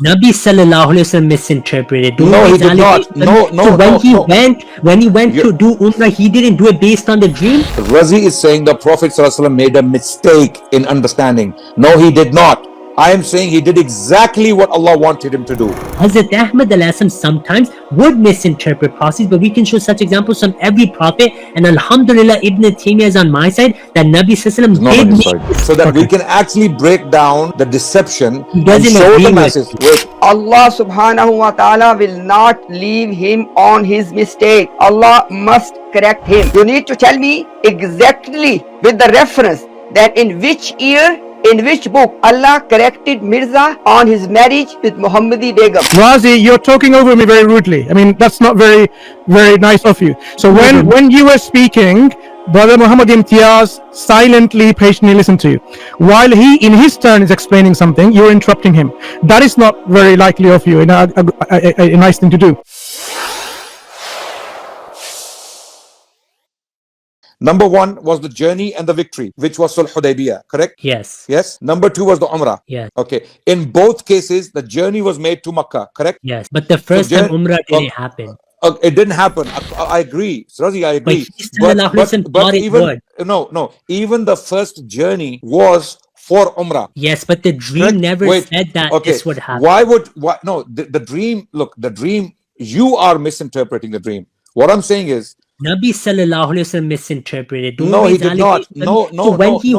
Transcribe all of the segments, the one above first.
Nabi sallallahu alaihi wasallam misinterpreted. Those No, he did not. allegations. No, no, So when no, he no. went to do Umrah, he didn't do it based on the dream. Razi is saying the Prophet ﷺ made a mistake in understanding. No, he did not. I am saying he did exactly what Allah wanted him to do. Hazrat Ahmad al-Asam sometimes would misinterpret prophecies, but we can show such examples from every prophet. And Alhamdulillah, Ibn Taymiyyah is on my side that Nabi sallallahu It's not did on his make side. this So that we correct. can actually break down the deception He and doesn't show agree the with masses. you. Wait, Allah subhanahu wa ta'ala will not leave him on his mistake. Allah must correct him. You need to tell me exactly with the reference that in which year, in which book Allah corrected Mirza on his marriage with Muhammadi Begum. Razi, you're talking over me very rudely. I mean, that's not very, very nice of you. So when you were speaking, Brother Muhammad Imtiaz silently, patiently listened to you. While he, in his turn, is explaining something, you're interrupting him. That is not very likely of you, and a nice thing to do. number one was the journey and the victory, which was Sulh Hudaybiyah, correct? Yes. Yes. Number two was the Umrah. Yes. Okay. In both cases, the journey was made to Makkah, correct? Yes. But the first time Umrah didn't happen. It didn't happen. I agree. Razi, I agree. But he thought it would. No. Even the first journey was for Umrah. Yes, but the dream never said that this would happen. No, the dream, look, the dream, you are misinterpreting the dream. What I'm saying is, Nabi sallallahu alaihi wasallam misinterpreted. No, he did not. No, So when he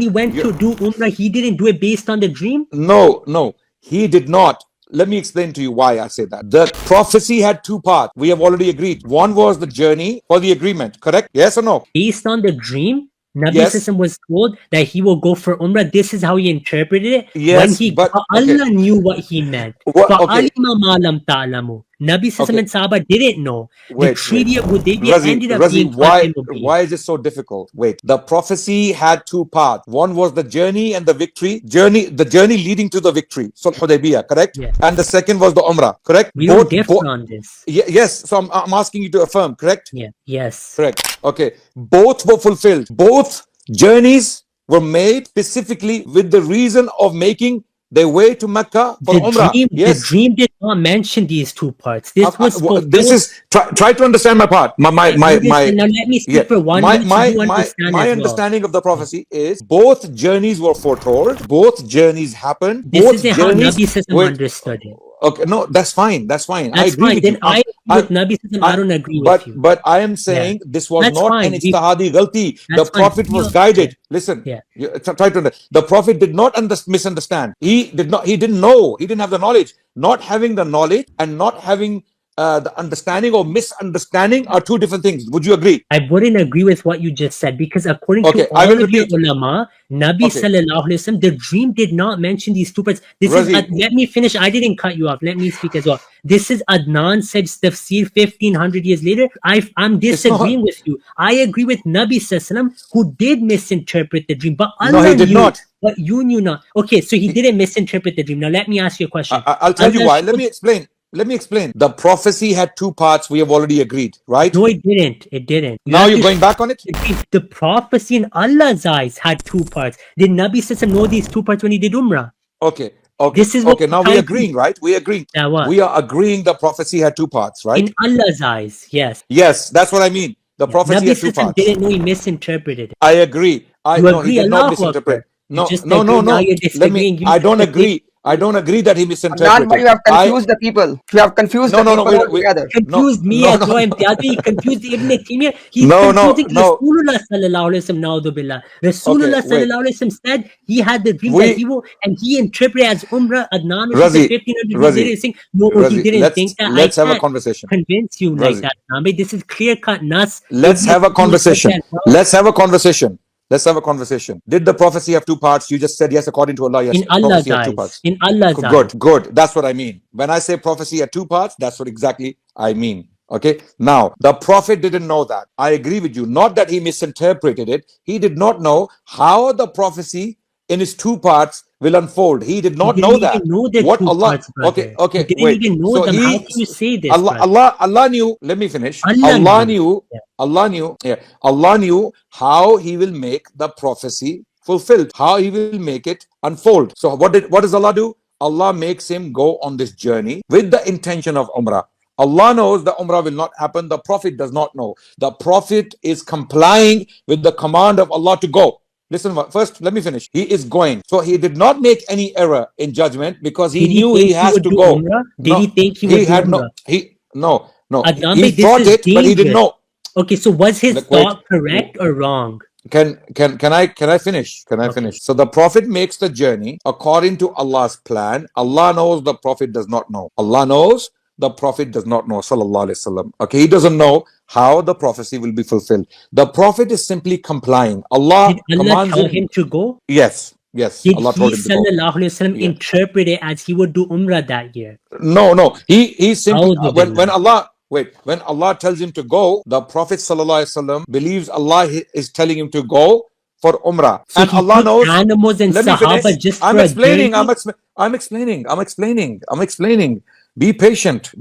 went to do Umrah, he didn't do it based on the dream? No, he did not. Let me explain to you why I say that. The prophecy had two parts. We have already agreed. One was the journey for the agreement, correct? Yes or no? Based on the dream, Nabi Yes. was told that he will go for Umrah. This is how he interpreted it. Yes, but Allah knew what he meant. Okay. فَعَلِمَ مَا لَمْ تَعْلَمُوا. Nabi and Sahaba didn't know. The treaty of Hudaybiyah ended up being why is it so difficult? Wait, the prophecy had two parts. One was the journey and the victory. The journey leading to the victory. Sulh Hudaybiyah, correct? Yes. And the second was the Umrah, correct? We don't differ on this. Yes, so I'm asking you to affirm, correct? Yeah. Yes. Correct. Okay. Both were fulfilled. Both journeys were made specifically with the reason of making their way to Mecca for Umrah. The dream did not mention these two parts. This was try to understand my part. Now let me speak for 1 minute. My understanding of the prophecy is both journeys were foretold. Both journeys happened. This isn't how Nabi understood it. Okay, no, that's fine. I agree with you. I don't agree with you. But I am saying this was not an ijtihadi ghalti. The Prophet was guided. Listen, try to understand. The Prophet did not misunderstand. He didn't know. He didn't have the knowledge. Not having the knowledge and not having the understanding or misunderstanding are two different things. Would you agree? I wouldn't agree with what you just said because according to all of the ulama, Nabi sallallahu alaihi wasallam, the dream did not mention these two parts. Let me finish. I didn't cut you off. Let me speak as well. This is Adnan Saib's tafsir 1500 years later. I'm disagreeing with you. I agree with Nabi sallallahu alaihi wasallam who did misinterpret the dream, but Allah he did knew, not. But you knew not. Okay, so he didn't misinterpret the dream. Now let me ask you a question. I'll tell you why. Let me explain. The prophecy had two parts. We have already agreed, right? No, it didn't. Now you're going back on it? The prophecy in Allah's eyes had two parts. Did Nabi Sallallahu know these two parts when he did Umrah? Okay. This is what now we're agreeing, right? We agree. We are agreeing the prophecy had two parts, right? In Allah's eyes, yes. Yes, that's what I mean. The prophecy had two parts. Didn't know he misinterpreted it. I agree. He did not misinterpret. No. I don't agree that he misinterpreted. But you have confused the people. You have confused the people altogether. Confused me as well. He confused Ibn Taymiyyah. He's confusing Rasulullah sallallahu alaihi wasallam. Na'udhu billah. Rasulullah sallallahu alaihi wasallam said he had the dream that he will, and he interpreted as Umrah. Adnan was 1500 years saying, no, he didn't think that. Let's have a conversation. Convince you like that, Nambi. This is clear cut nas. Let's have a conversation. Did the prophecy have two parts? You just said yes, according to Allah. Yes, in Allah's prophecy had two parts. In Allah's eyes. Good. That's what I mean. When I say prophecy had two parts, that's what exactly I mean. Okay. Now, the Prophet didn't know that. I agree with you. Not that he misinterpreted it. He did not know how the prophecy in its two parts will unfold. He did not know that. What Allah? Okay. He didn't even know them. How can you say this? Allah knew. Let me finish. Allah knew how he will make the prophecy fulfilled, how he will make it unfold. So what does Allah do? Allah makes him go on this journey with the intention of Umrah. Allah knows the Umrah will not happen. The Prophet does not know. The Prophet is complying with the command of Allah to go. Listen, first, let me finish. He is going. So he did not make any error in judgment because he knew he has to go. Did he think he would do Umrah? No. Adnan He thought it, but he didn't know. Okay, so was his thought correct or wrong? Can I finish? Can I finish? So the Prophet makes the journey according to Allah's plan. Allah knows, the Prophet does not know. Allah knows, the Prophet does not know. Sallallahu Alaihi Wasallam. Okay, he doesn't know how the prophecy will be fulfilled. The Prophet is simply complying. Allah commands him to go. Yes. Did Allah told him to go. Sallallahu Alaihi Wasallam interpret it as he would do Umrah that year? No. He simply when Allah tells him to go, the Prophet Sallallahu Alaihi Wasallam believes Allah is telling him to go for Umrah. So and Allah knows. Animals and Sahaba just I'm explaining. Be patient.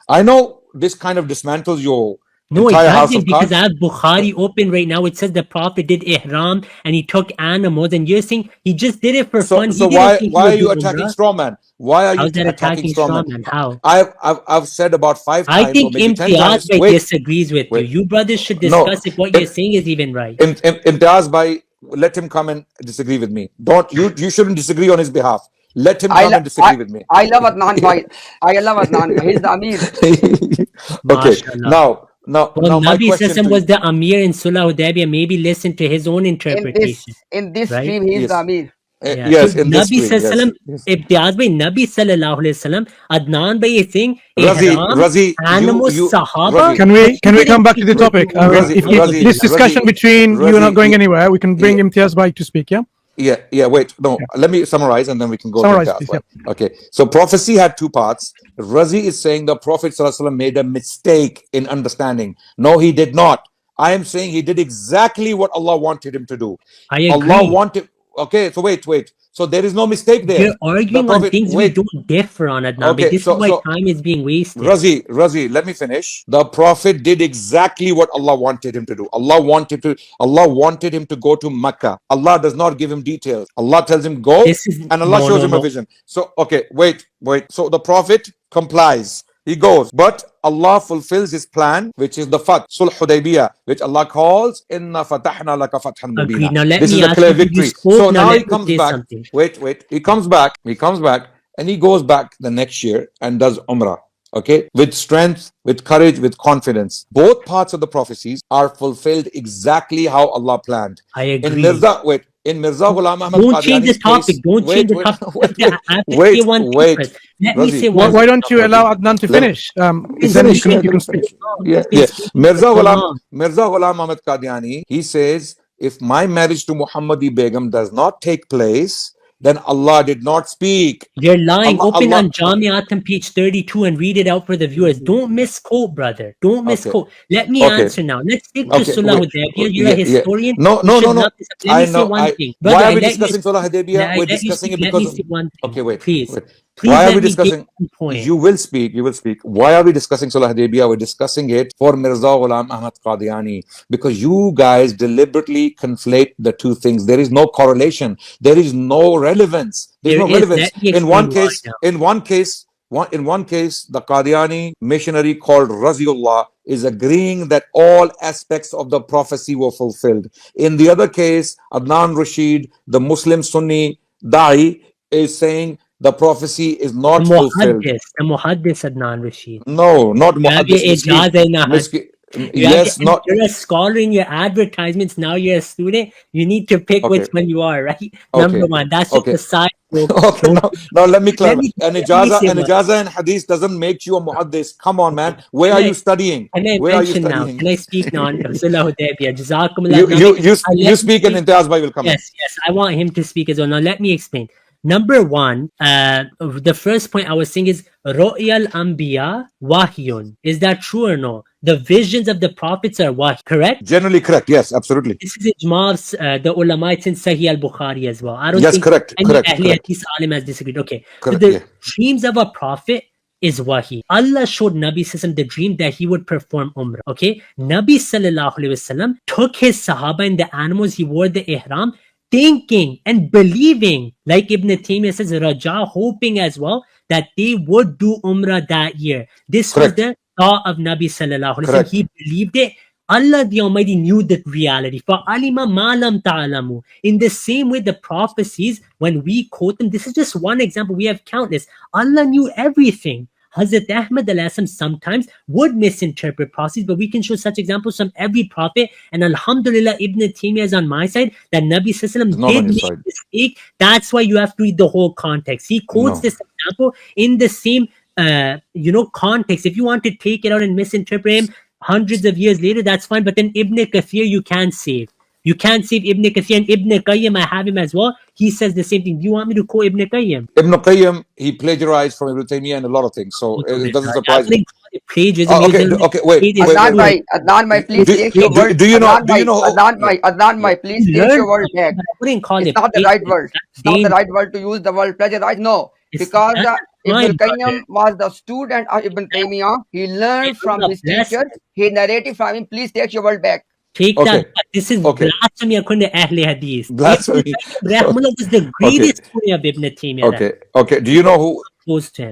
I know this kind of dismantles your entire house of cards. Because I have Bukhari open right now. It says the Prophet did ihram and he took animals, and you're saying he just did it for fun. So why are you attacking straw man? Why are you attacking straw man? How? I've said about 5 times. I think Imtiaz disagrees with you. You brothers should discuss if what you're saying is even right. Imtiaz Bhai, let him come and disagree with me. You shouldn't disagree on his behalf. Let him come and disagree with me. I love Adnan Bhai. I love Adnan. He's the Amir. Okay. Now my question was the Amir in Sulh Hudaybiyah. Maybe listen to his own interpretation. In this stream, he is the Amir. Yes, in this stream. Imtiaz Bhai, Nabi Sallallahu Alaihi Wasallam, Adnan Bhai is saying, Razi, animals, Sahaba. Can we come back to the topic? If this discussion between you are not going anywhere, we can bring Imtiaz Bhai to speak. Yeah. Wait. No. Let me summarize and then we can go. Okay. So prophecy had 2 parts. Razi is saying the Prophet ﷺ made a mistake in understanding. No, he did not. I am saying he did exactly what Allah wanted him to do. I agree. Allah wanted. Okay. So wait. So there is no mistake there. You're arguing on things we don't differ on, Adnan. Okay, this is why time is being wasted. Razi, let me finish. The Prophet did exactly what Allah wanted him to do. Allah wanted him to go to Mecca. Allah does not give him details. Allah tells him go, and Allah shows him a vision. So okay, wait. So the Prophet complies. He goes, but Allah fulfills his plan, which is the Fath, Sulh Hudaybiyah, which Allah calls Inna Fatahna Laka Fathan Mubina. This is a clear victory. So now he comes back. Wait. He comes back, and he goes back the next year and does Umrah. Okay, with strength, with courage, with confidence. Both parts of the prophecies are fulfilled exactly how Allah planned. I agree. In Mirza Ghulam Ahmad Don't change the topic. Don't change the topic. Wait. Let me say one. Why don't you allow Adnan to finish? You can speak. Yeah. Mirza Ghulam Ahmad Qadiani, he says, if my marriage to Muhammadi Begum does not take place, then Allah did not speak. You're lying. Open on Jamiatam page 32 and read it out for the viewers. Don't misquote, brother. Don't misquote. Let me answer now. Let's stick to Sulh Hudaybiyah. You're a historian. No. Let me say one thing. Brother, why are we discussing Sulh Hudaybiyah? We're discussing it because... Let me say one thing. Okay, wait. Please why are we discussing... You will speak. Why are we discussing Sulh Hudaybiyah? We're discussing it for Mirza Ghulam Ahmad Qadiani. Because you guys deliberately conflate the two things. There is no correlation. There is no relevance. There's no relevance. In one case, the Qadiani missionary called Raziullah is agreeing that all aspects of the prophecy were fulfilled. In the other case, Adnan Rashid, the Muslim Sunni Da'i, is saying the prophecy is not fulfilled. The Muhaddis Adnan Rashid. No, not Muhaddis. Yes, you're a scholar in your advertisements. Now you're a student. You need to pick which one you are, right? Number one. That's just the side. Okay, now let me clarify. An ijaza and hadith doesn't make you a muhaddis. Come on, man. Where are you studying? Where are you studying? Can I speak now? You speak and Imtiaz Bhai will come. Yes. I want him to speak as well. Now let me explain. Number one, the first point I was saying is Ru'yal Anbiya Wahyun. Is that true or no? The visions of the prophets are wahy, correct? Generally correct, yes, absolutely. This is ijma the ulama, it's in Sahih al-Bukhari as well. I don't think correct. Ahl Hadith alim has disagreed. Okay, so the dreams of a prophet is wahi. Allah showed Nabi Sallallahu the dream that he would perform Umrah. Okay, Nabi Sallallahu Alaihi Wasallam took his Sahaba and the animals, he wore the ihram, thinking and believing, like Ibn Taymiyyah says, Raja, hoping as well that they would do Umrah that year. This was the thought of Nabi Sallallahu Alaihi Wasallam. He believed it. Allah the Almighty knew the reality. For alima malam ta'alamu. In the same way, the prophecies, when we quote them, this is just one example. We have countless. Allah knew everything. Hazrat Ahmad al-Asam sometimes would misinterpret prophecies, but we can show such examples from every prophet. And Alhamdulillah, Ibn Taymiyyah is on my side, that Nabi Sallallahu Alaihi Wasallam did make a mistake. That's why you have to read the whole context. He quotes this example in the same context. If you want to take it out and misinterpret him hundreds of years later, that's fine. But then Ibn Kathir, you can't save. You can't save Ibn Kathir. And Ibn Qayyim, I have him as well. He says the same thing. Do you want me to quote Ibn Qayyim? Ibn Qayyim, he plagiarized from Ibn Taymiyyah and a lot of things. So it doesn't surprise me. Plagiarism. Okay, wait. Adnan bhai, please take your word. Do you know? Adnan bhai, please take your word back. I wouldn't call It's not the right word. It's not the right word to use the word plagiarize. No. Because Ibn Qayyim was the student of Ibn Taymiyyah. He learned from his teacher. He narrated from him. Please take your word back. Take that. This is blasphemy according to Ahle Hadith. Blasphemy. Rahimahullah was the greatest student of Ibn Taymiyyah. Okay. Do you know who?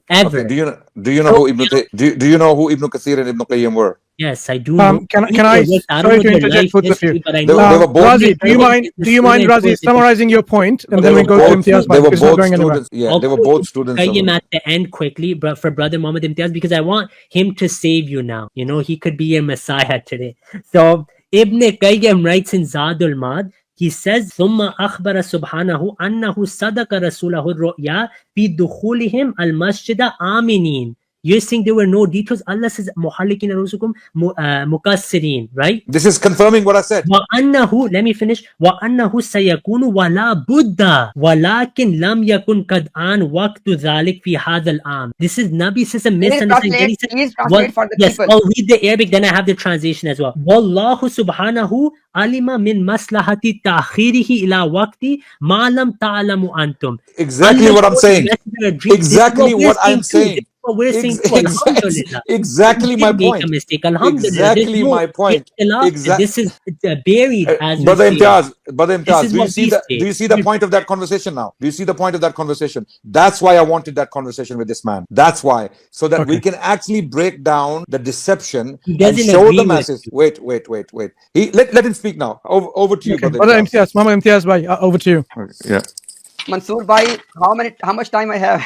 Ever. Do you know who Ibn Kathir and Ibn Qayyim were? Yes, I do. Can I? Sorry to interject both of you. Razi, do you mind, Razi, summarizing your point, and then we go to Imtiaz? They were both students. Yeah, they were both students. Qayyim at the end quickly, but for Brother Muhammad Imtiaz, because I want him to save you now. You know, he could be your Messiah today. So Ibn Qayyim writes in Zadul Mad, he says, ثم أخبر سبحانه أنه صدق رسوله الرؤيا في دخولهم المسجد آمنين. You're saying there were no details. Allah says, مُحَلِّقِينَ رُؤُوسَكُمْ مُقَصِّرِينَ, right? This is confirming what I said. وَأَنَّهُ, let me finish. وَأَنَّهُ سَيَكُونُ وَلَا بُدَّ وَلَكِنْ لَمْ يَكُنْ قَدْ آنَ وَقْتُ ذَلِكَ فِي هَذَا الْعَامِ. This is Nabi says a misunderstanding. Please translate for the people. I'll read the Arabic, then I have the translation as well. وَاللَّهُ سُبْحَانَهُ alima min maslahati ta'khirihi ila waqti ma lam ta'lamu antum. Exactly what I'm saying. Exactly what I'm saying. We're saying exactly my point. Exactly my point. This is buried as Brother Imtiaz, do you see the point of that conversation now? Do you see the point of that conversation? That's why I wanted that conversation with this man. That's why. So that we can actually break down the deception and show the masses. Wait. Let him speak now. Over to you, Brother Imtiaz. Mama Imtiaz, bhai, over to you. Yeah. Mansoor bhai, how much time I have?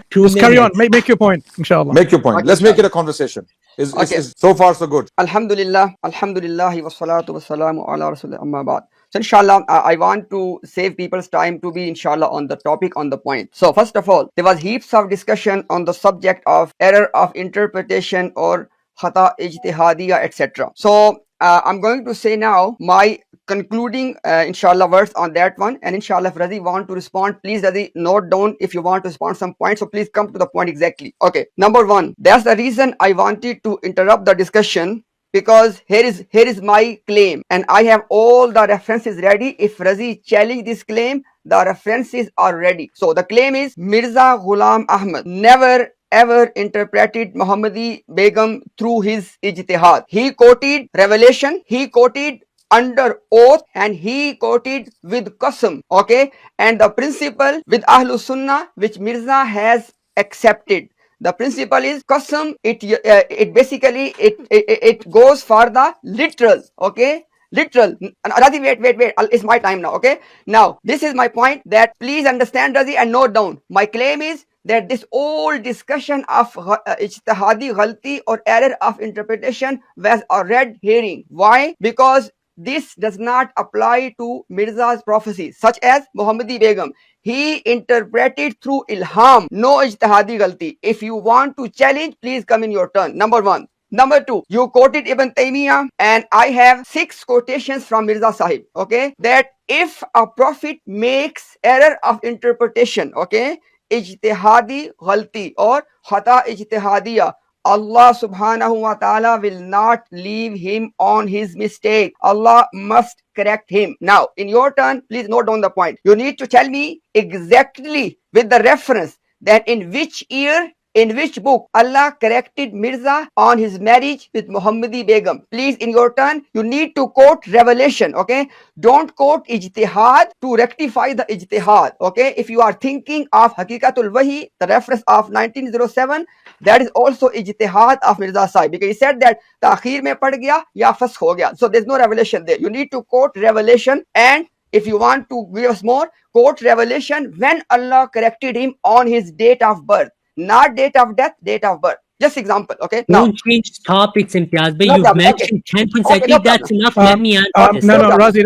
Just carry on. Make your point, inshallah. Make your point. Let's make it a conversation. So far so good. Alhamdulillah wa salatu wa salamu ala rasulillah amma ba'd. So inshallah, I want to save people's time to be inshallah on the topic, on the point. So first of all, there was heaps of discussion on the subject of error of interpretation or khata ijtihadiyya, etc. So I'm going to say now my concluding inshallah words on that one, and inshallah if Razi want to respond, please Razi note down if you want to respond some points, so please come to the point exactly. Okay, number one, that's the reason I wanted to interrupt the discussion, because here is my claim and I have all the references ready. If Razi challenge this claim, the references are ready. So the claim is Mirza Ghulam Ahmad never ever interpreted Muhammadi Begum through his ijtihad. He quoted revelation, he quoted under oath, and he quoted with qasam. Okay, and the principle with Ahlus Sunnah which Mirza has accepted, the principle is qasam. It basically it goes for the literal. Okay, literal. Razi, wait, it's my time now. Okay, now this is my point, that please understand Razi and note down. My claim is that this old discussion of ijtihadi ghalti or error of interpretation was a red herring. Why? Because this does not apply to Mirza's prophecies, such as Muhammadi Begum. He interpreted through ilham, no ijtihadi ghalti. If you want to challenge, please come in your turn. Number one. Number two, you quoted Ibn Taymiyyah, and I have 6 quotations from Mirza Sahib. Okay, that if a prophet makes error of interpretation, okay, ijtihadi ghalti or khata ijtihadiyya, Allah subhanahu wa ta'ala will not leave him on his mistake. Allah must correct him. Now, in your turn, please note down the point. You need to tell me exactly with the reference that in which year in which book Allah corrected Mirza on his marriage with Muhammadi Begum? Please, in your turn, you need to quote revelation, okay? Don't quote ijtihad to rectify the ijtihad, okay? If you are thinking of Hakikatul Wahi, the reference of 1907, that is also ijtihad of Mirza Sahib, because he said that ta'khir mein pad gaya ya fasakh ho gaya. So there's no revelation there. You need to quote revelation, and if you want to give us more, quote revelation when Allah corrected him on his date of birth, not date of death, date of birth. Just example, okay? Don't change topics, Imtiaz, but you've mentioned 10 points. I think that's enough. Let me answer this. No, Razi,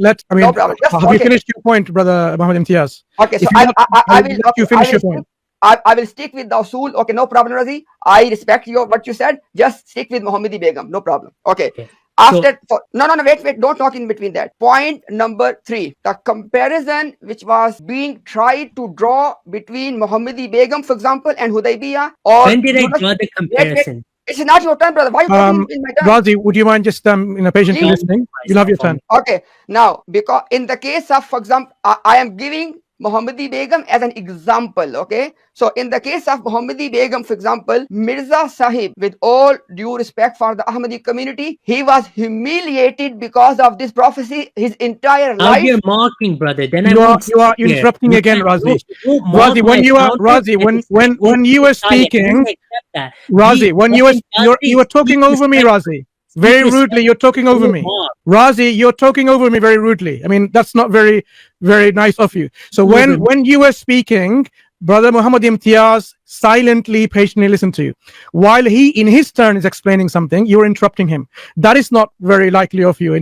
let's. I mean, have you finished your point, brother Muhammad Imtiaz? Okay, so I will let you finish your point. I will stick with the usul. Okay, no problem, Razi. I respect what you said. Just stick with Muhammadi Begum. No problem. Okay. After wait, don't talk in between that. Point number 3, the comparison which was being tried to draw between Muhammadi Begum, for example, and Hudaybiyah. Or when did I draw the comparison? It's not your turn, brother. Why are you in my turn? Razi, would you mind just patiently listening? You'll have your turn. Okay. Now, because in the case of, for example, I am giving Muhammadi Begum as an example, okay? So in the case of Muhammadi Begum, for example, Mirza Sahib, with all due respect for the Ahmadi community, he was humiliated because of this prophecy his entire life. Now you're mocking, brother. Then you are interrupting again, Razi. Razi, when you are when you were speaking, Razi, when you were talking over me, Razi. Very rudely, you're talking over me. Razi, you're talking over me very rudely. I mean, that's not very, very nice of you. So when you were speaking, Brother Muhammad Imtiaz silently, patiently listened to you. While he, in his turn, is explaining something, you're interrupting him. That is not very likely of you, a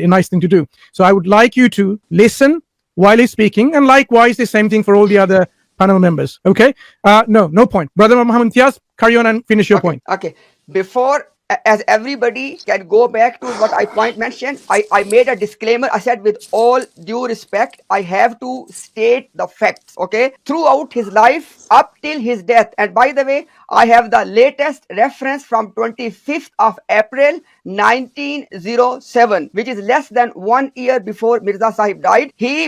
nice thing to do. So I would like you to listen while he's speaking, and likewise, the same thing for all the other panel members. Okay? No point. Brother Muhammad Imtiaz, carry on and finish your point. Okay. Before, as everybody can go back to what I mentioned, I made a disclaimer. I said, with all due respect, I have to state the facts, okay? Throughout his life, up till his death. And by the way, I have the latest reference from 25th of April, 1907, which is less than 1 year before Mirza Sahib died. He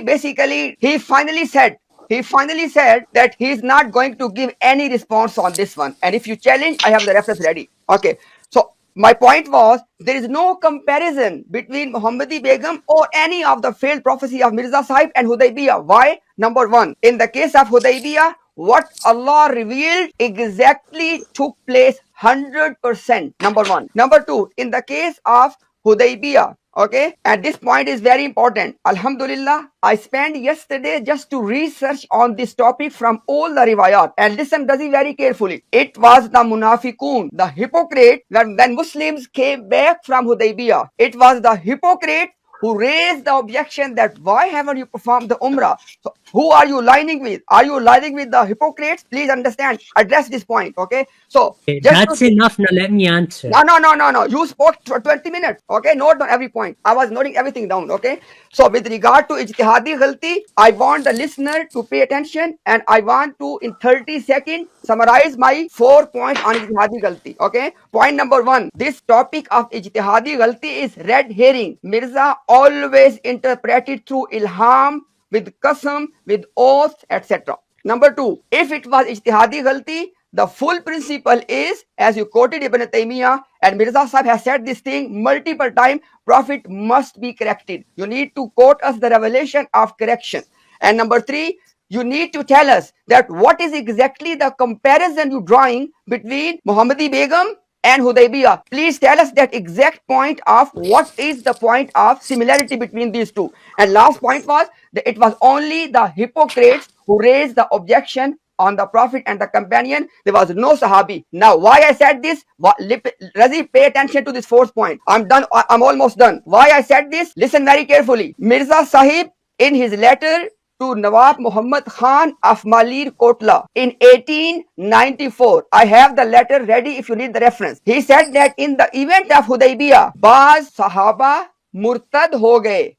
finally said that he is not going to give any response on this one. And if you challenge, I have the reference ready. Okay. So my point was, there is no comparison between Muhammadi Begum or any of the failed prophecy of Mirza Sahib and Hudaybiyah. Why? Number 1, in the case of Hudaybiyah, what Allah revealed exactly took place 100%. Number 1. Number 2, in the case of Hudaybiyah, okay, and this point is very important. Alhamdulillah, I spent yesterday just to research on this topic from all the riwayat, and listen very carefully. It was the munafiqun, the hypocrite, when Muslims came back from Hudaybiyah. It was the hypocrite who raised the objection that why haven't you performed the Umrah? So who are you lining with? Are you lining with the hypocrites? Please understand, address this point, okay? So that's enough. Now let me answer. No. You spoke for 20 minutes, okay? Note down every point. I was noting everything down, okay? So with regard to ijtihadi ghalti, I want the listener to pay attention, and I want to, in 30 seconds, summarize my 4 points on ijtihadi ghalti, okay? Point number 1, this topic of ijtihadi ghalti is red herring. Mirza always interpreted through ilham, with qasam, with oath, etc. Number 2, if it was ijtihadi ghalti, the full principle is, as you quoted Ibn Taymiyyah, and Mirza Sahib has said this thing multiple times, Prophet must be corrected. You need to quote us the revelation of correction. And number 3, you need to tell us that what is exactly the comparison you're drawing between Muhammadi Begum and Hudaybiyah. Please tell us that exact point of what is the point of similarity between these two. And last point was that it was only the hypocrites who raised the objection on the Prophet and the companion. There was no Sahabi. Now, why I said this? Razi, pay attention to this 4th point. I'm done. I'm almost done. Why I said this? Listen very carefully. Mirza Sahib, in his letter to Nawab Muhammad Khan of Malir Kotla in 1894. I have the letter ready if you need the reference. He said that in the event of Hudaybiyah, Baz Sahaba Murtad ho gaye.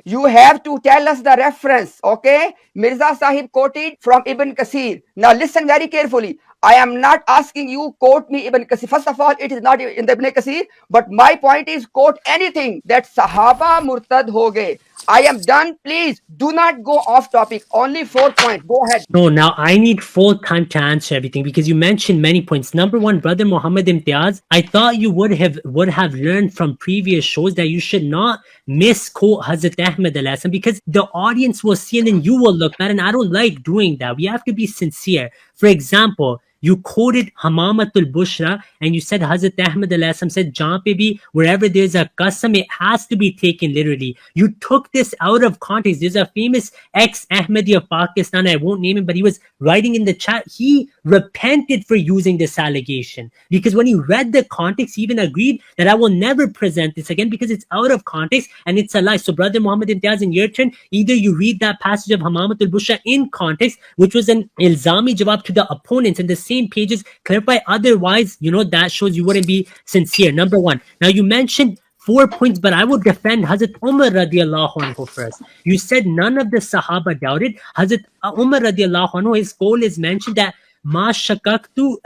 You have to tell us the reference, okay? Mirza Sahib quoted from Ibn Kasir. Now listen very carefully. I am not asking you quote me Ibn Kasir. First of all, it is not in the Ibn Kasir, but my point is quote anything that Sahaba Murtad ho gaye. I am done. Please do not go off topic. Only 4 points. Go ahead. No, now I need full time to answer everything because you mentioned many points. Number one, brother Muhammad Imtiaz, I thought you would have learned from previous shows that you should not misquote Hazrat Ahmad al-Asam because the audience will see and then you will look bad, and I don't like doing that. We have to be sincere. For example, you quoted Hamamatul Bushra and you said Hazrat Ahmad al-Asam said, Jahan pe bhi, wherever there's a qasam, it has to be taken literally. You took this out of context. There's a famous ex-Ahmadi of Pakistan, I won't name him, but he was writing in the chat, he repented for using this allegation. Because when he read the context, he even agreed that I will never present this again because it's out of context and it's a lie. So Brother Muhammad Imtiaz, in your turn, either you read that passage of Hamamatul Bushra in context, which was an ilzami jawab to the opponents, and the same pages clarify. Otherwise, that shows you wouldn't be sincere. Number one. Now you mentioned 4 points, but I would defend Hazrat Umar radiallahu anhu first. You said none of the Sahaba doubted. Hazrat Umar radiallahu anhu, his goal is mentioned that Ma shakaktu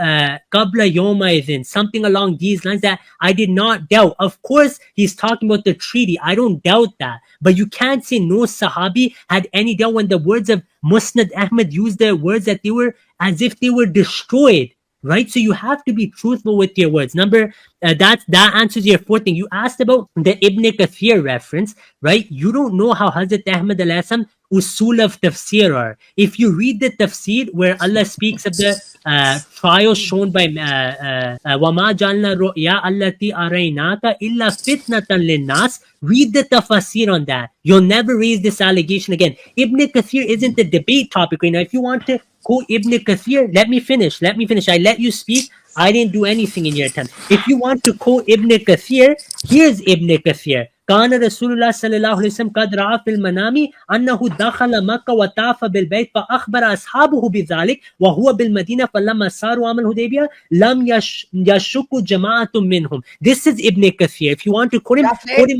qabla yawma, something along these lines, that I did not doubt. Of course, he's talking about the treaty. I don't doubt that. But you can't say no Sahabi had any doubt when the words of Musnad Ahmad used the words that they were as if they were destroyed. Right? So you have to be truthful with your words. That answers your fourth thing. You asked about the Ibn Kathir reference, right? You don't know how Hazrat Ahmad al-Asam usul of tafsir are. If you read the tafsir where Allah speaks of the trials shown by وَمَا جَعَلْنَا الرُّؤْيَا الَّتِي أَرَيْنَاكَ إِلَّا فِتْنَةً لِلنَّاسِ, read the tafsir on that. You'll never raise this allegation again. Ibn Kathir isn't the debate topic right now. If you want to quote Ibn Kathir, let me finish. I let you speak. I didn't do anything in your time. If you want to quote Ibn Kathir, here's Ibn Kathir. كان رسول الله صلى الله عليه وسلم قد رأى في المنام أنه دخل مكة وطاف بالبيت فأخبر أصحابه بذلك وهو بالمدينة فلما صاروا عام الحديبية لم يشك جماعة منهم. This is Ibn Kathir. If you want to quote him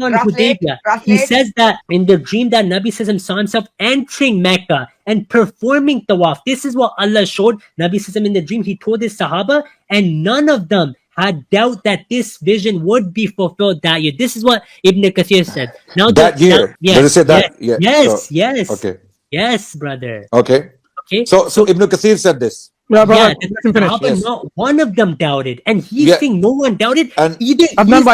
on Hudaybiyah. He says that in the dream that Nabi saw himself entering Mecca and performing tawaf. This is what Allah showed Nabi in the dream. He told his Sahaba, and none of them had doubt that this vision would be fulfilled that year. This is what Ibn Kathir said. Now that year? Yes, does it say that? Yes, yes. Okay. Yes, brother. Okay. So Ibn Kathir said this. Not one of them doubted, and he's saying no one doubted. And either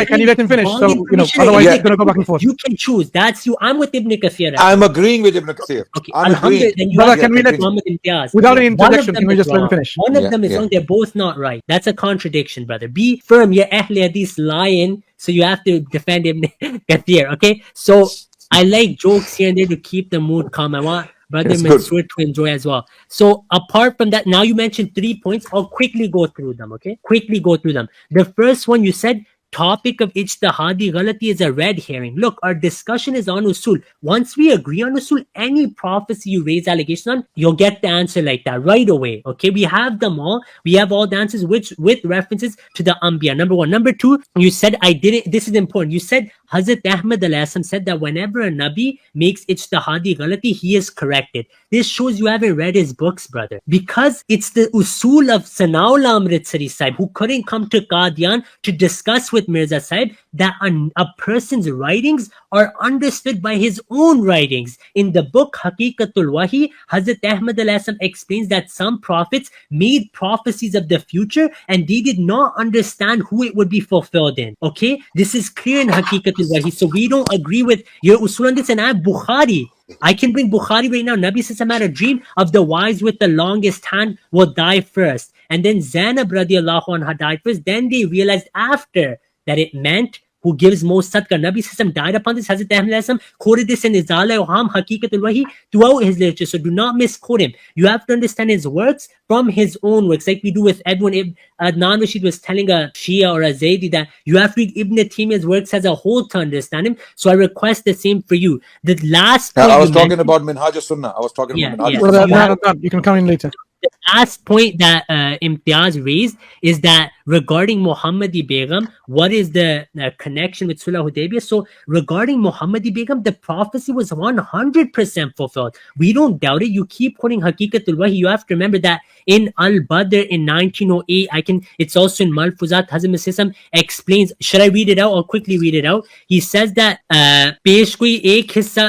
can you let him finish? So otherwise he's going to go back and forth. You can choose. That's you. I'm with Ibn Kathir. I'm agreeing with Ibn Kathir. Okay, can we let Muhammad Imtiaz? Without any interjection, can we just let him finish? One of them is wrong. They're both not right. That's a contradiction, brother. Be firm. You're Ahl Hadith lying, so you have to defend Ibn Kathir. Okay, so I like jokes here and there to keep the mood calm. I want Brother Mansoor to enjoy as well. So apart from that, now you mentioned 3 points. I'll quickly go through them, okay? Quickly go through them. The first one, you said topic of ijtihadi ghalati is a red herring. Look, our discussion is on usul. Once we agree on usul, any prophecy you raise allegations on, you'll get the answer like that right away. Okay, we have them all. We have all the answers with references to the Anbiya. Number one. Number two, you said this is important. You said Hazrat Ahmad al-Asam said that whenever a Nabi makes ijtihadi ghalati, he is corrected. This shows you haven't read his books, brother. Because it's the usul of Sanaullah Amritsari Sahib, who couldn't come to Qadian to discuss with Mirza Sahib, that a person's writings are understood by his own writings. In the book Haqiqatul Wahi, Hazrat Ahmad al-Asam explains that some prophets made prophecies of the future and they did not understand who it would be fulfilled in. Okay? This is clear in Haqiqatul Wahi. So we don't agree with your usul on this, and I have Bukhari. I can bring Bukhari right now. Nabi Sassam had a dream of the wise with the longest hand will die first. And then Zainab radiallahu anha died first. Then they realized after that it meant who gives most sadaqah. Nabi Sassam died upon this. Hazrat Ahmad quoted this in Izala Oham Haqiqatul Wahi throughout his literature. So do not misquote him. You have to understand his works from his own works, like we do with Edwin. Adnan Rashid was telling a Shia or a Zaydi that you have to read Ibn Taymiyyah's works as a whole to understand him. So I request the same for you. The last point I was talking about Minhaj al-Sunnah. I was talking about Minhaj al-Sunnah. You can come in later. The last point that Imtiaz raised is that regarding Muhammadi Begum, what is the connection with Sulh Hudaybiyah? So regarding Muhammadi Begum, the prophecy was 100% fulfilled. We don't doubt it. You keep quoting Haqiqatul Wahi. You have to remember that in Al-Badr in 1908, it's also in Malfuzat, Hazim al-Sisam explains, should I read it out? I'll quickly read it out. He says that पेश कोई एक हिस्सा,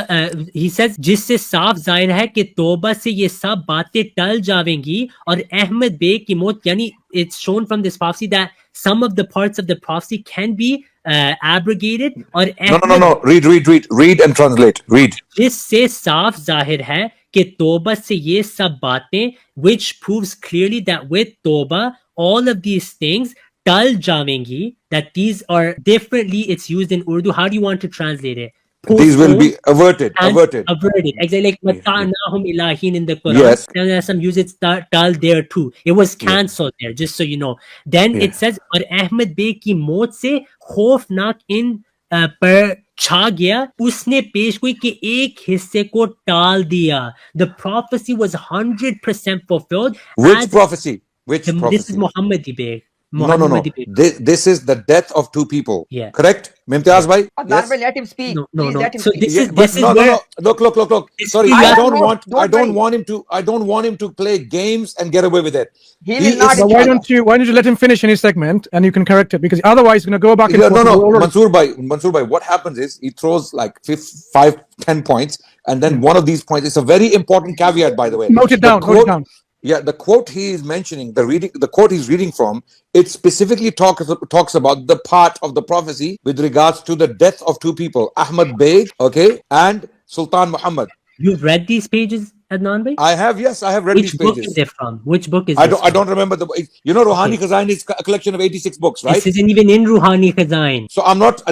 he says जिससे साफ जाहिर है कि तौबा से ये सब बातें टल जाएंगी और अहमद बे की मौत, यानी it's shown from this prophecy that some of the parts of the prophecy can be abrogated. Or no, read and translate. Read. जिससे साफ जाहिर है कि तौबा से ये सब बातें, which proves clearly that with tawbah all of these things tal javengi, that these are differently, it's used in Urdu. How do you want to translate it? These will be averted. Exactly, like mata'nahum ilahin in the Quran. Yes. And some use it tal there too. It was cancelled there, just so you know. Then it says, और अहमद बे की मौत से खौफनाक इन पर छा गया, उसने पेशगोई के एक हिस्से को टाल दिया. The prophecy was 100% fulfilled. Which prophecy? Which prophecy? This is Muhammadi Beg. No. This is the death of two people. Yeah. Correct? Mimtiaz bhai? Yes. Let him speak. No. Let him So speak. this is where. Look. Sorry, I don't want him to play games and get away with it. He will not. So why don't you let him finish in his segment and you can correct it, because otherwise he's going to go back and forth. No. Mansoor bhai, what happens is he throws like 5-10 points, and then one of these points, it's a very important caveat, by the way. Note it down. Yeah, the quote he is mentioning, the quote he's reading from, it specifically talks about the part of the prophecy with regards to the death of two people, Ahmad Beg, and Sultan Muhammad. You've read these pages, Adnan bhai? I have read these pages. Which book is it from? Which book is it? I don't remember Ruhani Khazain is a collection of 86 books, right? This isn't even in Ruhani Khazain. So I'm not,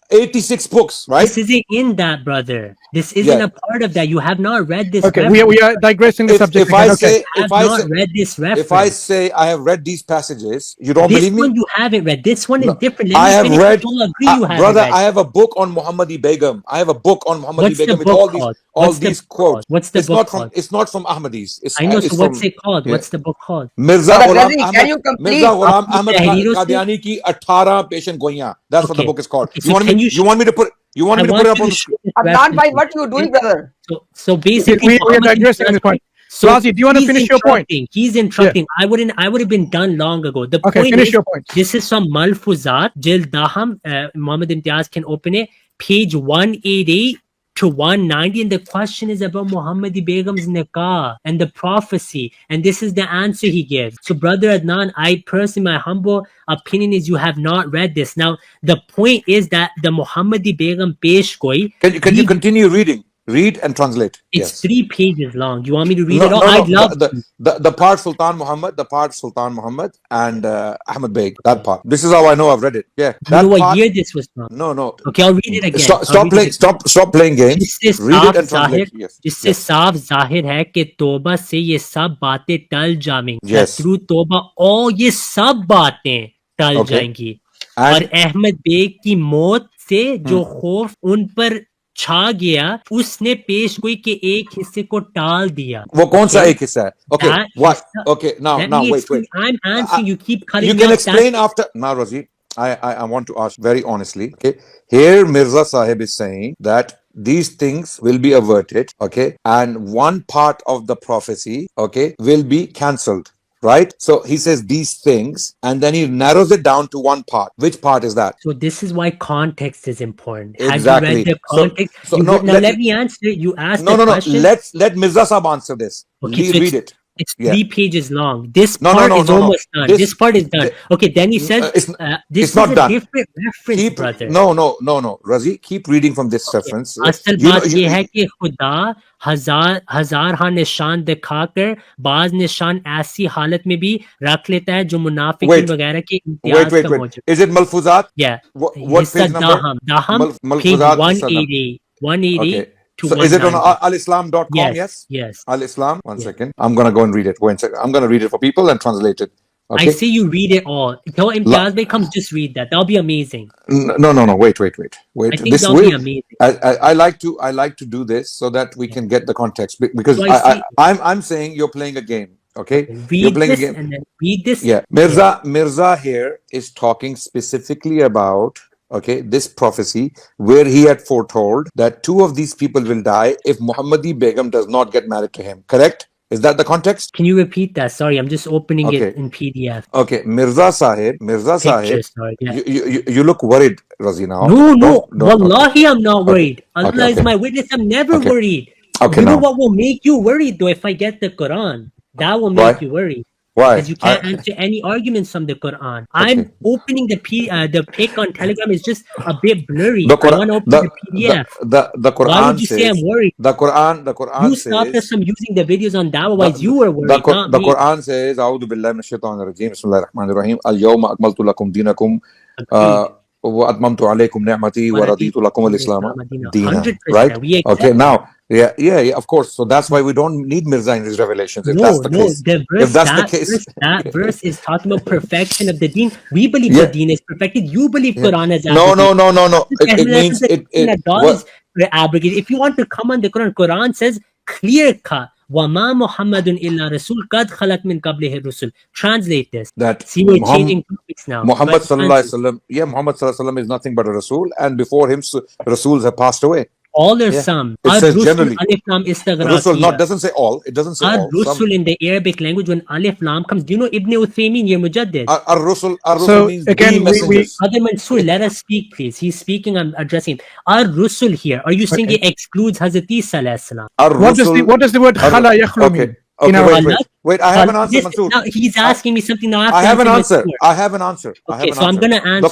86 books, right? This isn't in that, brother. This isn't a part of that. You have not read this. Okay, we are digressing the subject. If I read this reference. If I say I have read these passages, you don't believe me? This one you haven't read. This one is different. I have read. Brother, I have a book on Muhammadi Begum. I have a book on Muhammadi Begum with all these quotes. What's the book called? It's not from Ahmadis. I know. So what's it called? What's the book called? Mirza Ghulam Ahmad Qadiani ki 18 Peshan Goiyan. That's what the book is called. You want me to put it up on the screen? Adnan bhai, what you doing, brother? So basically, we are digressing at this point. So, Razi, do you want to finish your point? He's interrupting. Yeah. I would have been done long ago. The point finish your point. This is from Malfuzat, Jil Daham. Muhammad Imtiaz can open it. Page 188 to 190, and the question is about Muhammadi Begum's nikah and the prophecy, and this is the answer he gives. So brother Adnan, I personally, my humble opinion is you have not read this. Now the point is that the Muhammadi Begum Peshgoi, can you continue reading? Read and translate. It's 3 pages long. You want me to read it all? I'd love the part Sultan Muhammad, and Ahmad Beg. That part. This is how I know I've read it. Yeah. Do you know what year this was from? No. Okay, I'll read it again. Stop playing games. Read it and translate. जिससे साफ जाहिर है कि तौबा से ये सब बातें टल जाएंगी. थ्रू तौबा और ये सब बातें टल जाएंगी. और अहमद बेग की मौत से जो खौफ उन पर छा गया, उसने पेशगोई के एक हिस्से को टाल दिया. वो कौन सा एक हिस्सा है? Okay, what? Okay, now wait. I'm answering. You keep cutting. You can explain after. Now, Razi, I want to ask very honestly. Okay, here Mirza Sahib is saying that these things will be averted. Okay, and one part of the prophecy, will be cancelled. Right? So he says these things, and then he narrows it down to one part. Which part is that? So this is why context is important. Exactly. Have you read the context? Let me answer. You asked the question. Let Mirza Sahib answer this. Okay, read it. It's 3 pages long. This part is almost done. This part is done. Okay, then he says, this is not done. A different reference, brother. No. Razi, keep reading from this reference. असल बात ये है कि खुदा हजार हाँ निशान दिखाकर बाज निशान ऐसी हालत में भी रख लेता है जो मुनाफिकीन वगैरह के इम्तियाज का मौजूद. Is it Malfuzat? Yeah. What page number? Daham, page 180. So is it on alislam.com? Yes. Al-Islam. One second. I'm going to go and read it. One second. I'm going to read it for people and translate it. Okay? I say you read it all. Until Imtiaz comes, just read that. That'll be amazing. No. Wait. I think that'll be amazing. I like to do this so that we can get the context, because I'm saying you're playing a game. Okay, read this and then read this. Yeah, Mirza here is talking specifically about this prophecy where he had foretold that 2 of these people will die if Muhammadi Begum does not get married to him. Correct? Is that the context? Can you repeat that? Sorry, I'm just opening it in PDF. Okay, Mirza Sahib, you look worried, Razi, now. No, Wallahi, I'm not worried. Allah is my witness. I'm never worried. You know what will make you worried though? If I get the Quran, that will make you worried. Why? Because you can't answer any arguments from the Quran. I'm opening the pic on Telegram is just a bit blurry. I want to open the PDF. The Quran Why would you say I'm worried? The Quran you stopped us from using the videos on Dawah, otherwise you were worried, not the me. Quran says, "A'udhu billahi minash shaitanir rajim. Bismillahir rahmanir rahim. Al-yawma akmaltu lakum dinakum wa atmamtu alaykum ni'mati wa raditu lakum al-islam dinan." Right? Okay, now. Yeah, of course. So that's why we don't need Mirza in his revelations. If that's the case. That verse is talking about perfection of the deen. We believe the deen is perfected. You believe Quran is No. It means abrogated. If you want to come on the Quran says clear cut. وَمَا مُحَمَّدٌ إِلَّا رَسُولٌ قَدْ خَلَتْ مِنْ قَبْلِهِ الرُّسُلُ. Translate this. See, we're changing topics now. Muhammad sallallahu alaihi wasallam. Muhammad sallallahu alaihi wasallam is nothing but a Rasul, and before him, Rasuls have passed away. All or some. It says generally. Alif lam Rusul doesn't say all. It doesn't say all. Rusul in the Arabic language, when Alif Lam comes, do you know Ibn Uthaymin, your Mujaddid? Rusul means again, Brother Mansoor, let us speak, please. He's speaking, I'm addressing. Rusul here, are you saying it excludes Hazrat Isa alayhi salam? What does the word khala yakhlu mean? Wait, I have an answer, Mansoor. Now, he's asking me something now. I have an answer. Okay, so I'm going to answer.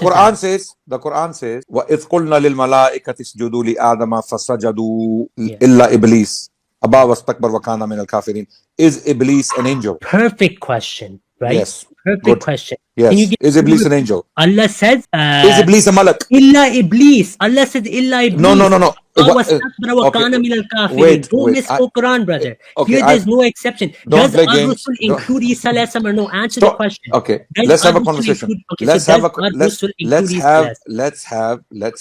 The Quran says, وَإِذْ قُلْنَا لِلْمَلَائِكَةِ اسْجُدُوا لِآدَمَ فَسَجَدُوا إِلَّا إِبْلِيسَ أَبَى وَاسْتَكْبَرَ وَكَانَ مِنَ الْكَافِرِينَ. Is Iblis an angel? Perfect question, right? Yes. Perfect question. Yes. Is Iblis an angel? Allah says, is Iblis a malak? Illa Iblis. Allah says, Illa Iblis. No. Wait. Don't misquote Quran, brother. Here there's no exception. Does Ar-Rusul include Isa or no? Answer the question. Okay. Let's have a conversation. Let's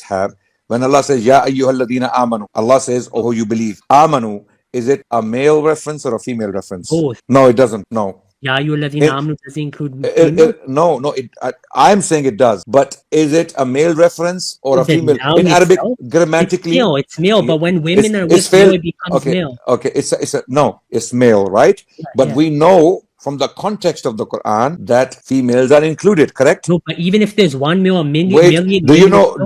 have. When Allah says, Ya ayyuhalladhina amanu, Allah says, oh, you believe. Amanu, is it a male reference or a female reference? Both. No, it doesn't. No. Ya ayyuhalladhina amanu does include no. I'm saying it does. But is it a male reference or a female? In Arabic, grammatically, it's male. But when women are with male, it becomes male. Okay. It's male, right? But we know from the context of the Quran that females are included, correct? No, but even if there's one male, do you know?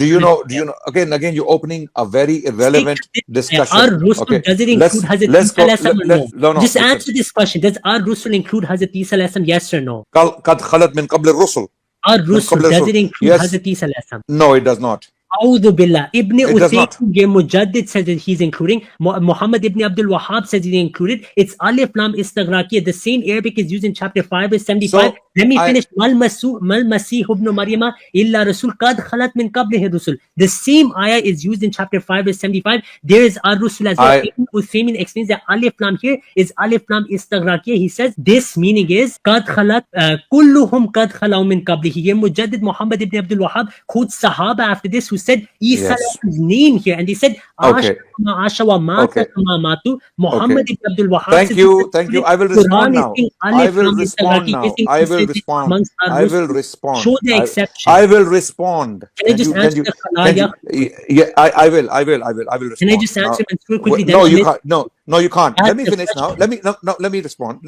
Again, you're opening a very irrelevant discussion. Ar-Rusul, does it include Hazrat Isa or no? Just answer this question. Does Ar-Rusul include Hazrat Isa, yes or no? قَدْ خَلَتْ مِنْ قَبْلِ الرُّسُلِ. Ar-Rusul, does it include Hazrat Isa? No, it does not. A'udhu billah. Ibn Uthaymin, your Mujaddid, says that he's including. Muhammad ibn Abdul Wahhab says he's included. It's Alif Lam Istighraqiya. The same Arabic is used in chapter 5 verse 75. Let me finish. Mal Masih ibn Maryama illa Rasul qad khalat min qablihi Rusul. The same ayah is used in chapter 5 verse 75. There is Ar-Rusul as well. Ibn Uthaymin explains that Alif Lam here is Alif Lam Istighraqiya. He says this meaning is qad khalat kulluhum qad khalaw min qablihi. Your Mujaddid Muhammad ibn Abdul Wahhab quotes Sahaba after this who said Isa's name here, and they said Muhammad ibn Abdul Wahhab. Thank you. I will respond now. Show the exception. I will respond. Can I just answer the Khalaya? Yeah, I will respond. Can I just answer quickly? No, you can't. No, you can't. Let me finish now. Let me respond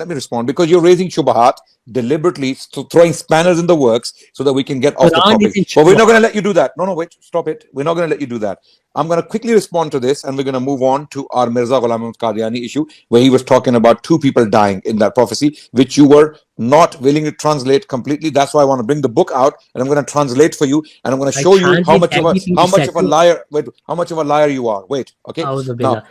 because you're raising shubahat deliberately, throwing spanners in the works so that we can get off the topic. But we're not going to let you do that. No, wait, stop it. We're not going to let you do that. I'm going to quickly respond to this, and we're going to move on to our Mirza Qadiani issue, where he was talking about 2 people dying in that prophecy, which you were not willing to translate completely. That's why I want to bring the book out, and I'm going to translate for you, and I'm going to show you how much of a liar. Wait, how much of a liar you are. Wait, okay. Now,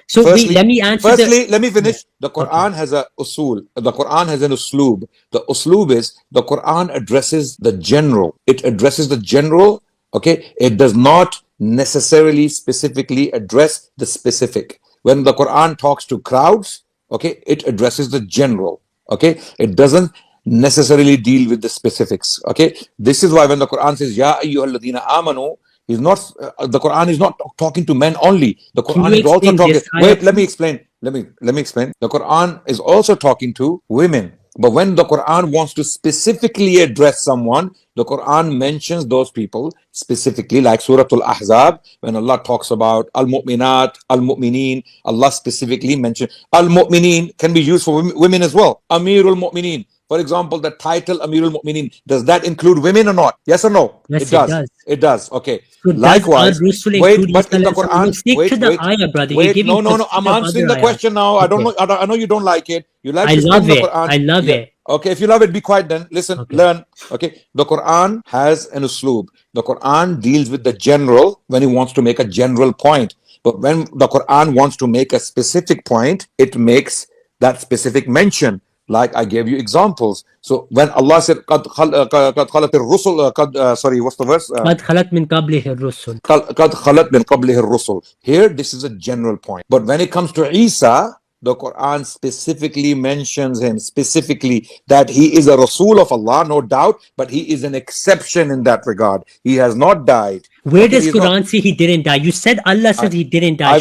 so let me answer. Firstly, let me finish. The Quran has a usul. The Quran has an usloob. The usloob is the Quran addresses the general. It addresses the general. Okay, it does not necessarily specifically address the specific. When the Quran talks to crowds, okay, it addresses the general. Okay, it doesn't necessarily deal with the specifics. Okay, this is why when the Quran says Ya ayyuhalladhina amanu, the Quran is not talking to men only. The Quran is also talking. Wait, let me explain. Let me explain. The Quran is also talking to women. But when the Quran wants to specifically address someone, the Quran mentions those people specifically, like Surah Al-Ahzab, when Allah talks about Al-Mu'minat, Al-Mu'mineen, Allah specifically mentions Al-Mu'mineen can be used for women as well. Amirul Mu'mineen. For example, the title Amirul Mu'mineen, does that include women or not? Yes or no? Yes, it does. It does. Okay. So likewise, wait, but in the Quran, stick to the ayah, brother. Wait, no. I'm answering the question now. Okay. I don't know. I know you don't like it. You like to love the it. Quran. I love it. Okay, if you love it, be quiet then. Listen, learn. Okay, the Quran has an usloob. The Quran deals with the general when it wants to make a general point. But when the Quran wants to make a specific point, it makes that specific mention. Like I gave you examples. So when Allah said, "Qad khalat ar-rusul," sorry, what's the verse? "Qad khalat min qablihi ar-rusul." Qad khalat min qablihi ar-rusul. Here, this is a general point. But when it comes to Isa, the Quran specifically mentions him specifically that he is a Rasul of Allah, no doubt, but he is an exception in that regard. He has not died. Where does Quran say he didn't die? You said Allah says he didn't die. I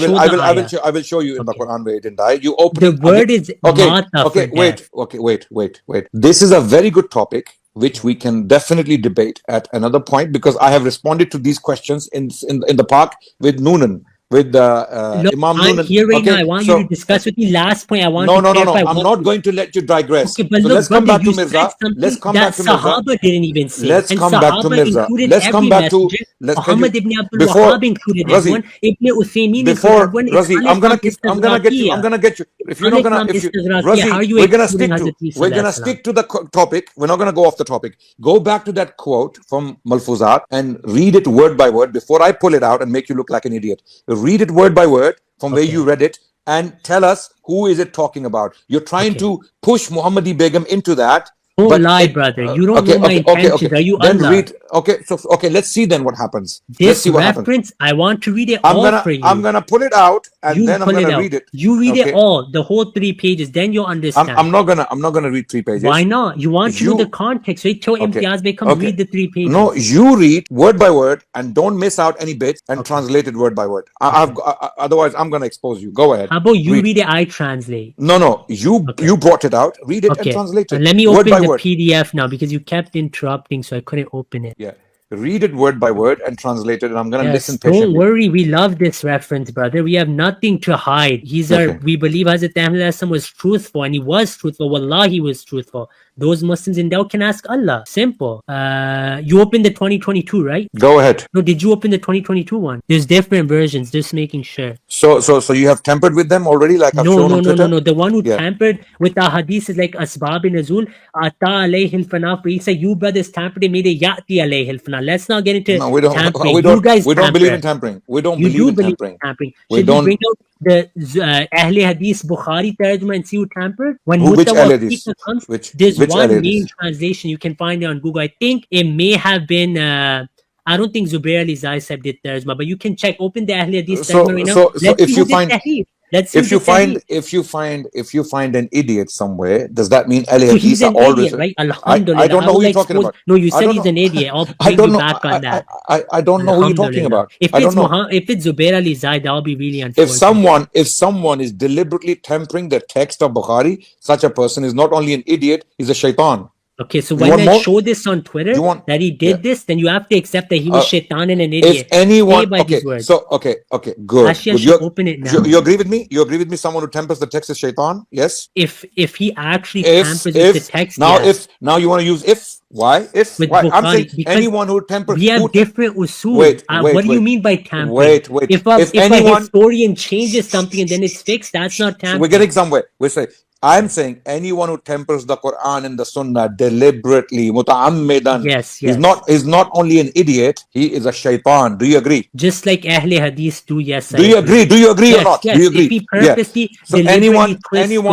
will show you in the Quran where he didn't die. You open the word is wait. This is a very good topic which we can definitely debate at another point, because I have responded to these questions in the park with Noonan. With Imam Noonan. Here right now, I want you to discuss with me. Last point I want to clarify. I'm not going to let you digress. Okay, but so look, let's come back to Mirza. Let's come back to Mirza. Sahaba didn't even say. Let's come back to Mirza. Let's come back to Muhammad ibn Abdul Wahhab included everyone. Ibn Uthaymeen before Razi, I'm gonna get you. If you're not gonna, Razi, we're gonna stick to the topic. We're not gonna go off the topic. Go back to that quote from Malfuzat and read it word by word before I pull it out and make you look like an idiot. Read it word by word from where you read it and tell us who is it talking about. You're trying to push Muhammadi Begum into that. Don't lie, brother. You don't know my intentions. Are you then read. Let's see then what happens. This reference, I want to read it all for you. I'm gonna pull it out and then I'm gonna read it. You read it all, the whole 3 pages, then you'll understand. I'm not gonna read 3 pages. Why not? You want to know the context. Wait till Imtiaz may come read the 3 pages. No, you read word by word and don't miss out any bits and translate it word by word. Otherwise, I'm gonna expose you. Go ahead. How about you read it? I translate. No. You brought it out. Read it and translate it. Let me open the PDF now because you kept interrupting, so I couldn't open it. Yeah. Read it word by word and translate it, and I'm gonna listen patiently. Don't worry, we love this reference, brother. We have nothing to hide. We believe Hazrat Ahmad was truthful, and he was truthful. Wallah, he was truthful. Those Muslims in doubt can ask Allah. Simple. You opened the 2022, right? Go ahead. No, did you open the 2022 one? There's different versions, just making sure. So you have tampered with them already, like I've shown on Twitter? No. The one who tampered with the hadith is like Asbab in Azul. Ata alayhi al-fana. For Isa, you brothers tampered and made it ya'ti alayhi al-fana. Let's not get into tampering. We don't believe in tampering. We don't believe in tampering. Should we bring out the Ahle Hadith Bukhari tarjuma and see who tampered? When which Ahle Hadith? There's one main translation. You can find it on Google. I think it may have been I don't think Zubair Ali Zai said did tarjuma, but you can check. Open the Ahle Hadith tarjuma right now. So if you find an idiot somewhere, does that mean Ahle Hadith are always right? Alhamdulillah. I don't know who you're talking about. No, you said he's an idiot. I'll bring you back on that. I don't know who you're talking about. If it's Zubair Ali Zai, that'll be really unfortunate. If someone is deliberately tempering the text of Bukhari, such a person is not only an idiot, he's a shaitan. Okay, so when I show this on Twitter that he did this, then you have to accept that he was shaitan and an idiot. If anyone, good. Actually, I should open it now. You agree with me? You agree with me? Someone who tempers the text is shaitan? Yes. If he actually tampers with the text, now you want to use if. Why? Why? I'm saying anyone who tempers. We have different usul. What do you mean by tampering? Wait. If a historian changes something and then it's fixed, that's not tampering. We're getting somewhere. I'm saying anyone who tempers the Quran and the Sunnah deliberately, muta'ammidan, he's not only an idiot, he is a shaitan. Do you agree? Just like Ahle Hadith do, yes. Do you agree? Do you agree or not? Yes. Do you agree? If he purposely anyone Quran who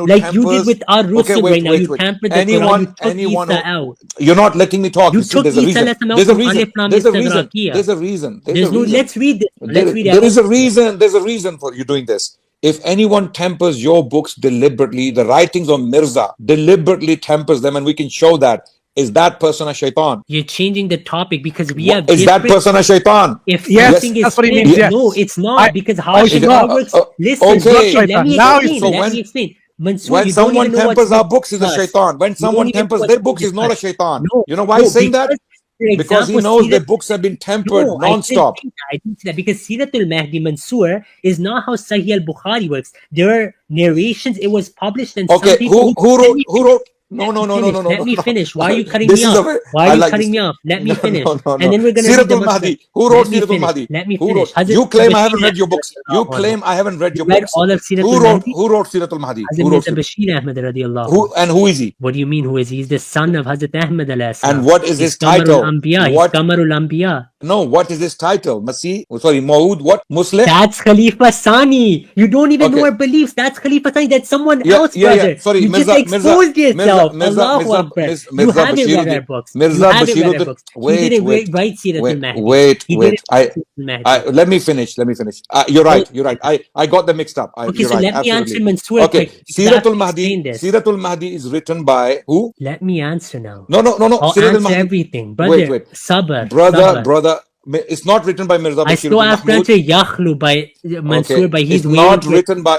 like tempers, you did with our Rusul right now, you tampered the Quran, you took Isa out. You're not letting me talk. You took Isa There's a reason. Let's read this. There is a reason for you doing this. If anyone tempers your books deliberately, the writings of Mirza deliberately tempers them, and we can show that, is that person a shaitan? You're changing the topic because we have. Is that person a shaitan? If something is fixed, no, it's not because how Shaitan works. Listen, let me explain. Mansoor, when someone tempers our books, is a shaitan. When someone tempers their books, is not a shaitan. You know why he's saying that? Because he knows their books have been tempered non-stop. I didn't say that because Siratul Mahdi Mansoor is not how Sahih al-Bukhari works. There are narrations. It was published in okay. Who wrote? No. Let me finish. Why are you cutting me off? Why are you cutting me off? Let me finish. And then we're going to read Siratul Mahdi. Who wrote Siratul Mahdi? Let me finish. You claim I haven't read your books. You claim I haven't read your books. All of Siratul Mahdi? Who wrote Siratul Mahdi? Who wrote Bashir Ahmad radiallahu. And who is he? What do you mean who is he? He's the son of Hazrat Ahmad alayhi salam. And what is his title? What? Qamarul Anbiya. No, what is his title? Maud, what? Muslim? That's Khalifa Sani. You don't even know our beliefs. That's Khalifa Sani. That's someone else, brother. Sorry, you just exposed yourself. Allahu Akbar. You haven't read our books. Mirza Bashir. He didn't write Siratul Mahdi. Wait. Let me finish. You're right. I got them mixed up. Okay, so let me answer Mansoor. Okay, Siratul Mahdi is written by who? Let me answer now. No. I'll answer everything. Brother, wait. Sabr. Brother. It's not written by Mirza Bashir. I still have to answer Yakhlu by Mansoor by his It's not written by.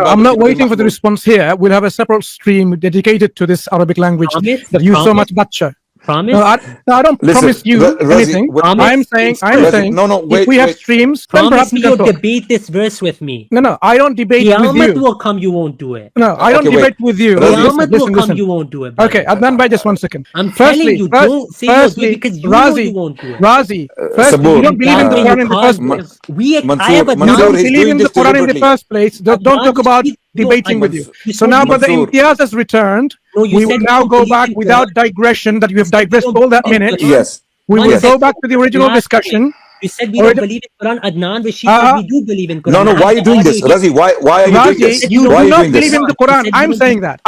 No, I'm not waiting for the response here. We'll have a separate stream dedicated to this Arabic language that you so much butcher. Promise? No, I don't promise you anything. I'm saying, wait, if we have streams, then promise perhaps me you'll debate this verse with me. No, I don't debate with you. Qiyamah will come, you won't do it. No, I don't debate with you. Qiyamah will come, you won't do it. Okay, Adnan bhai, just 1 second. I'm telling you, don't say you'll do it because you know you won't do it. Razi, firstly, you don't believe in the Quran in the first place. You don't believe in the Quran in the first place. Don't talk about debating with you. So now, Brother Imtiaz has returned. We will now go back without digression, that you have digressed all that minute. Yes. We will go back to the original discussion. You said we don't believe in Quran. Adnan Rashid, we do believe in Quran. No, why are you doing this? Razi, why are you doing this? You do not believe in the Quran. I'm saying that.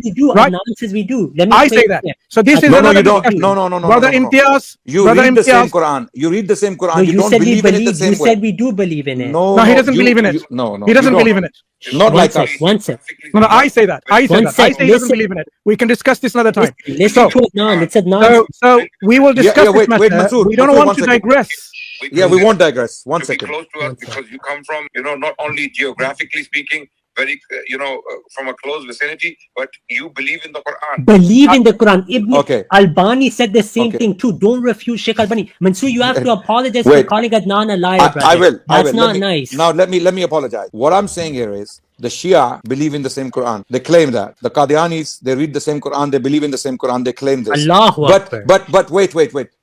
We do. Right? Adnan says we do. I say that. So this is another discussion. No. Brother Imtiaz. You read the same Quran. You read the same Quran. You don't believe in it the same way. You said we do believe in it. No, he doesn't believe in it. No. He doesn't believe in it. Not like us. One sec. No, I say that. I say he doesn't believe in it. We can discuss this another time. Listen to Adnan. It's Adnan. So we will discuss this matter. We don't want to digress. We won't digress. 1 second. Close to us because you come from, not only geographically speaking, very, from a close vicinity, but you believe in the Quran. Believe in the Quran. Ibn Albani said the same thing too. Don't refuse Sheikh Albani. Mansoor, you have to apologize for calling Adnan a liar, brother. I will. That's not nice. Now let me apologize. What I'm saying here is the Shia believe in the same Quran. They claim that. The Qadianis, they read the same Quran. They believe in the same Quran. They claim this. Allahu Akbar. But wait.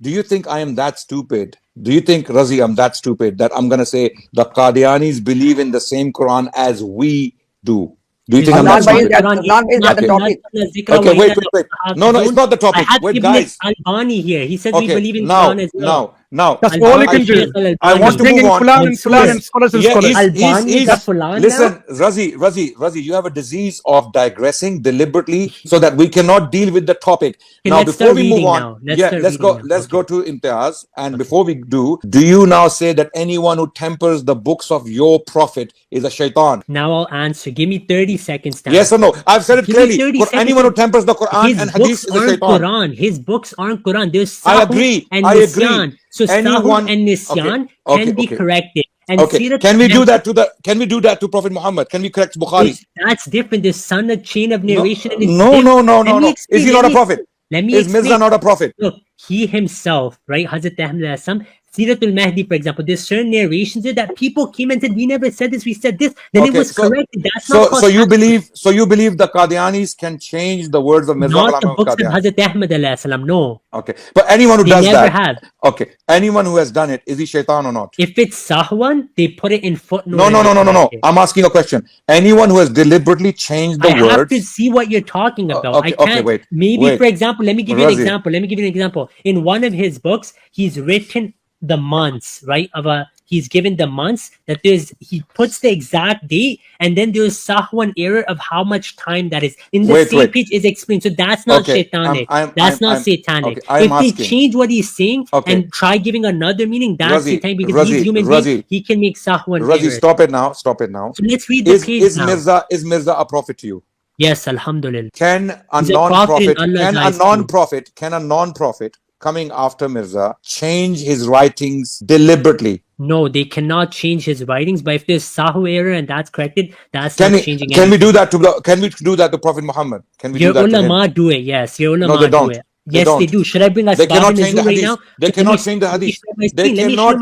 Do you think I am that stupid? Do you think, Razi, I'm that stupid that I'm going to say the Qadianis believe in the same Quran as we do? Do you think I'm that stupid? Okay, wait. No, it's not the topic. Wait, guys. Albani here. He says we believe in Quran as well. Now, that's all you can do. I want to move on. Fulan and scholars. Listen, Razi, you have a disease of digressing deliberately so that we cannot deal with the topic. Now, before we move on, let's go to Imtiaz. And before we do you now say that anyone who tempers the books of your prophet is a shaitan? Now I'll answer. Give me 30 seconds. Yes or no? I've said it clearly. For anyone who tempers the Quran and Hadith is a shaitan. His books aren't Quran. There's I agree. So Sahun and Nisyan can be corrected. And can we do that to Prophet Muhammad? Can we correct Bukhari? That's different. There's a chain of narration. No. Is he not a prophet? Is Mirza not a prophet? Look, he himself, right? Hazrat Ahmad Siratul Mahdi, for example, there's certain narrations there that people came and said, we never said this, we said this. Then it was corrected. That's not so you believe the Qadianis can change the words of Mirza Not the books of Hazrat Ahmad alayhi salam, no. Okay. But anyone who does never that. Have. Okay. Anyone who has done it, is he shaitan or not? If it's Sahwan, they put it in footnote. No. I'm asking a question. Anyone who has deliberately changed the words. I have to see what you're talking about. I can't. Wait. For example, let me give you an example. In one of his books, he's written the months, right? He's given the months that he puts the exact date, and then there's Sahwan error of how much time that is. In the same page is explained. So that's not satanic. That's not satanic. If they change what he's saying and try giving another meaning, that's satanic because he's human being. He can make Sahwan error. Stop it now. So let's read the page now. Is Mirza a prophet to you? Yes, alhamdulillah. Can a non-prophet coming after Mirza change his writings deliberately? No, they cannot change his writings. But if there's Sahu error and that's corrected, that's Can not we changing can we anything. do that to can we do that to Prophet Muhammad? Can we Your do that to him? ulama do it. Yes, your ulama No, they do don't. it. They Yes, don't. they do. Should I bring us They cannot Bab change the right hadith. now? They cannot change the hadith. They cannot.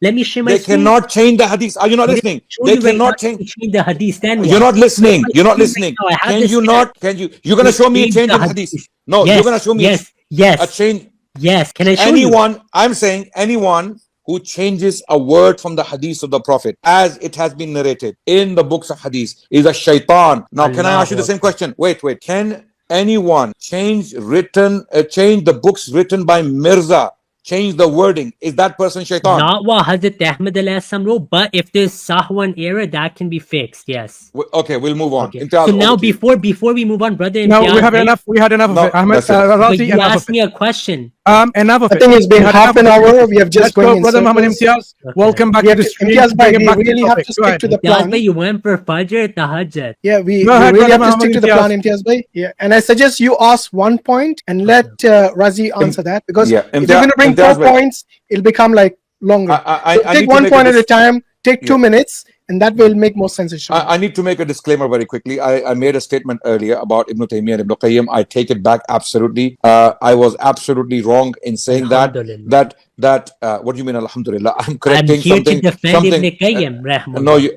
Let me share my They screen. cannot change the hadith. Are you not listening? They cannot change. The hadith. Then You're not listening. You're not Right listening. now, I have Can this you here. not? Can you? You're gonna show me a change in hadith. No, Yes, you're gonna show me yes, a yes, change. yes. Can I show Anyone, I'm saying anyone who changes a word from the hadith of the Prophet as it has been narrated in the books of hadith is a shaitan. Now, can I ask you the same question? Wait. Can anyone change the books written by Mirza? Change the wording. Is that person shaitan? Not what Hazrat Ahmad alayhi wrote, but if there's sahwan error, that can be fixed. Yes. Okay, we'll move on. Okay. Imtiaz, So now, over to you. before we move on, brother, No, Imtiaz, we have enough. We had enough No, of it. Ahmed, that's it. Razi, But you enough asked of me it. a question. Enough of I it. think it's been We had half an enough of it. hour. We have just Let's going go, in brother Muhammad circles. Imtiaz. Welcome back We to have the to, stream. Imtiaz bhai, Bring it we back to really the have topic. to Go stick ahead. to the Imtiaz plan. bhai, you went for Fajr Tahajjud. Yeah, we Go ahead, really brother have to Muhammad stick to the Imtiaz. plan, Imtiaz bhai. Yeah, and I suggest you ask one point and let Razi answer that, because Yeah, if you're going to bring 4 Imtiaz bhai. points, it'll become like longer. I So need take to one make point a at a time. Take 2 minutes, and that will make more sense. Inshallah. I need to make a disclaimer very quickly. I made a statement earlier about Ibn Taymiyyah and Ibn Qayyim. I take it back absolutely. I was absolutely wrong in saying that. What do you mean, Alhamdulillah? I'm correcting here something. to defend Ibn Qayyim, rahmatullah. No, you.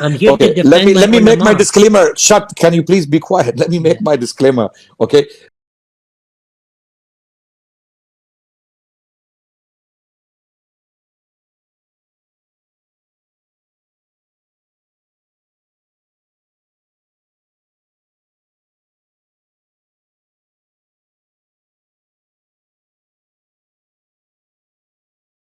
I'm here Okay, to defend let me make my ulama. disclaimer. Shut. Can you please be quiet? Let me make my disclaimer. Okay.